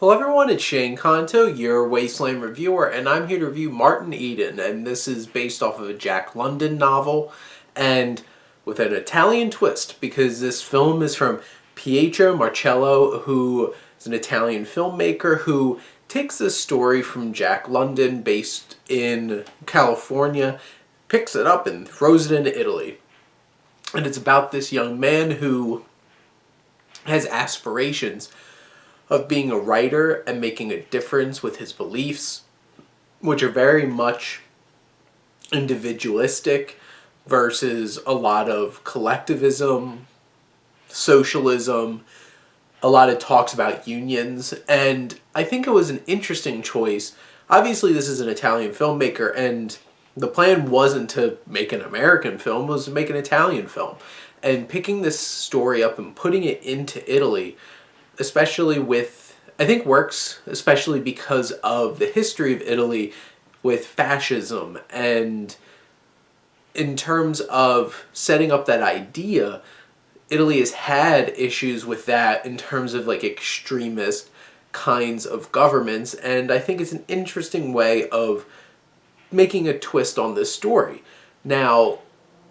Hello everyone, it's Shane Conto, your Wasteland reviewer, and I'm here to review Martin Eden, and this is based off of a Jack London novel, and with an Italian twist, because this film is from Pietro Marcello, who is an Italian filmmaker who takes this story from Jack London, based in California, picks it up and throws it into Italy. And it's about this young man who has aspirations of being a writer and making a difference with his beliefs, which are very much individualistic versus a lot of collectivism, socialism, a lot of talks about unions. And I think it was an interesting choice. Obviously, this is an Italian filmmaker, and the plan wasn't to make an American film, it was to make an Italian film. And picking this story up and putting it into Italy, especially with, I think works especially because of the history of Italy with fascism, and in terms of setting up that idea, Italy has had issues with that in terms of like extremist kinds of governments, and I think it's an interesting way of making a twist on this story. Now,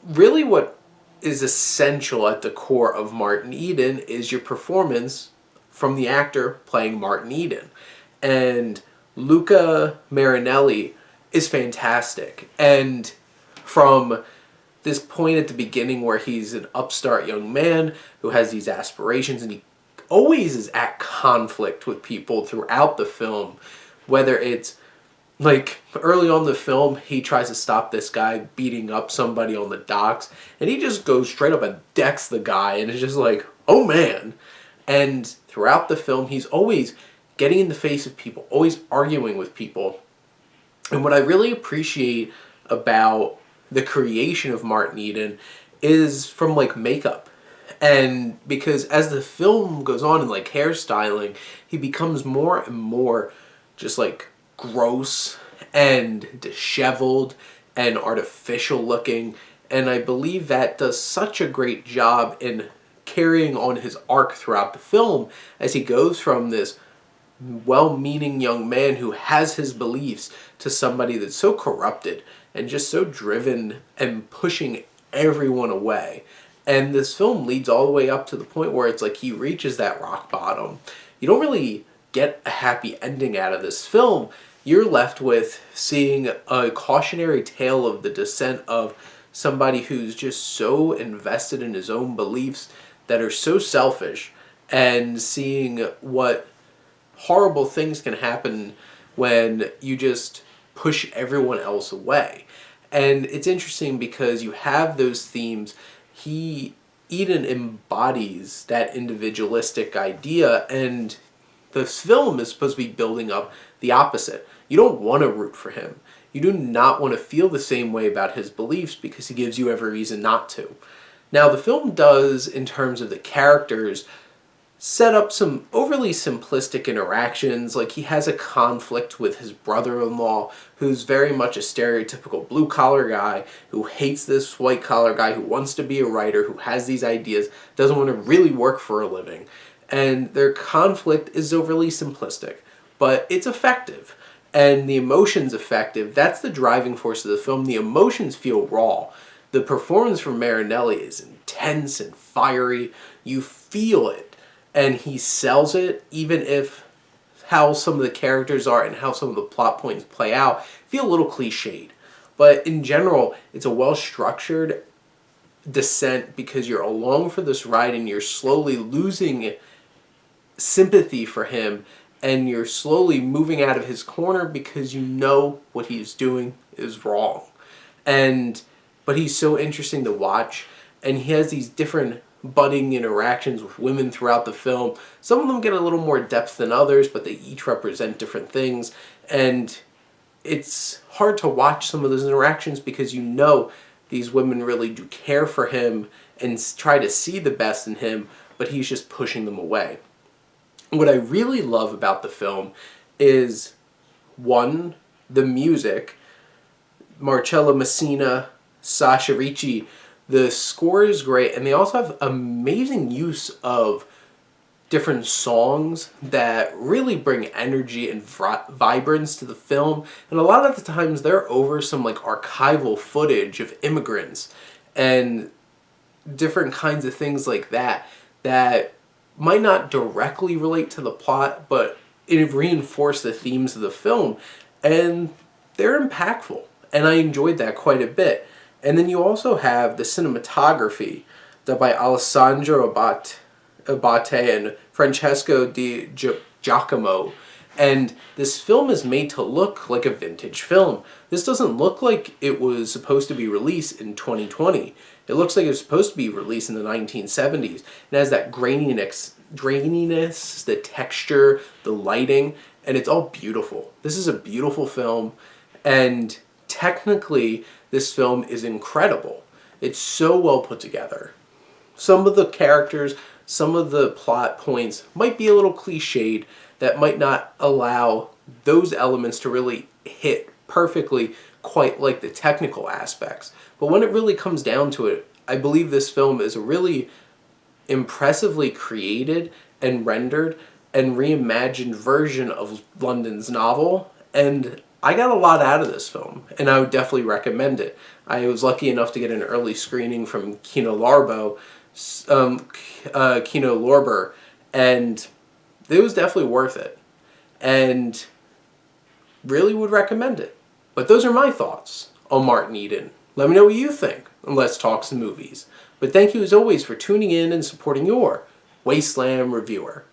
really what is essential at the core of Martin Eden is your performance from the actor playing Martin Eden. And Luca Marinelli is fantastic. And from this point at the beginning where he's an upstart young man who has these aspirations, and he always is at conflict with people throughout the film, whether it's like early on in the film, he tries to stop this guy beating up somebody on the docks, and he just goes straight up and decks the guy, and it's just like, oh man. And throughout the film, he's always getting in the face of people, always arguing with people. And what I really appreciate about the creation of Martin Eden is from like makeup. And because as the film goes on, and like hairstyling, he becomes more and more just like gross and disheveled and artificial looking. And I believe that does such a great job in carrying on his arc throughout the film, as he goes from this well-meaning young man who has his beliefs to somebody that's so corrupted and just so driven and pushing everyone away. And this film leads all the way up to the point where it's like he reaches that rock bottom. You don't really get a happy ending out of this film. You're left with seeing a cautionary tale of the descent of somebody who's just so invested in his own beliefs that are so selfish, and seeing what horrible things can happen when you just push everyone else away. And it's interesting because you have those themes. Eden embodies that individualistic idea, and this film is supposed to be building up the opposite. You don't want to root for him. You do not want to feel the same way about his beliefs because he gives you every reason not to. Now, the film does, in terms of the characters, set up some overly simplistic interactions. Like, he has a conflict with his brother-in-law, who's very much a stereotypical blue-collar guy who hates this white-collar guy who wants to be a writer, who has these ideas, doesn't want to really work for a living. And their conflict is overly simplistic, but it's effective. And the emotion's effective. That's the driving force of the film. The emotions feel raw. The performance from Marinelli is intense and fiery. You feel it. And he sells it, even if how some of the characters are and how some of the plot points play out feel a little cliched. But in general, it's a well-structured descent because you're along for this ride and you're slowly losing sympathy for him, and you're slowly moving out of his corner because you know what he's doing is wrong. But he's so interesting to watch, and he has these different budding interactions with women throughout the film. Some of them get a little more depth than others, but they each represent different things, and it's hard to watch some of those interactions because you know these women really do care for him and try to see the best in him, but he's just pushing them away. What I really love about the film is, one, the music. Marcello Messina, Sasha Ricci, the score is great, and they also have amazing use of different songs that really bring energy and vibrance to the film. And a lot of the times they're over some like archival footage of immigrants and different kinds of things like that that might not directly relate to the plot, but it reinforced the themes of the film, and they're impactful, and I enjoyed that quite a bit. And then you also have the cinematography done by Alessandro Abate and Francesco Di Giacomo, and this film is made to look like a vintage film. This doesn't look like it was supposed to be released in 2020. It looks like it was supposed to be released in the 1970s. It has that graininess, the texture, the lighting, and it's all beautiful. This is a beautiful film, and technically this film is incredible. It's so well put together. Some of the characters, some of the plot points might be a little cliched, that might not allow those elements to really hit perfectly quite like the technical aspects. But when it really comes down to it, I believe this film is a really impressively created and rendered and reimagined version of London's novel, and I got a lot out of this film, and I would definitely recommend it. I was lucky enough to get an early screening from Kino Lorber, and it was definitely worth it, and really would recommend it. But those are my thoughts on Martin Eden. Let me know what you think, and let's talk some movies. But thank you as always for tuning in and supporting your Wasteland reviewer.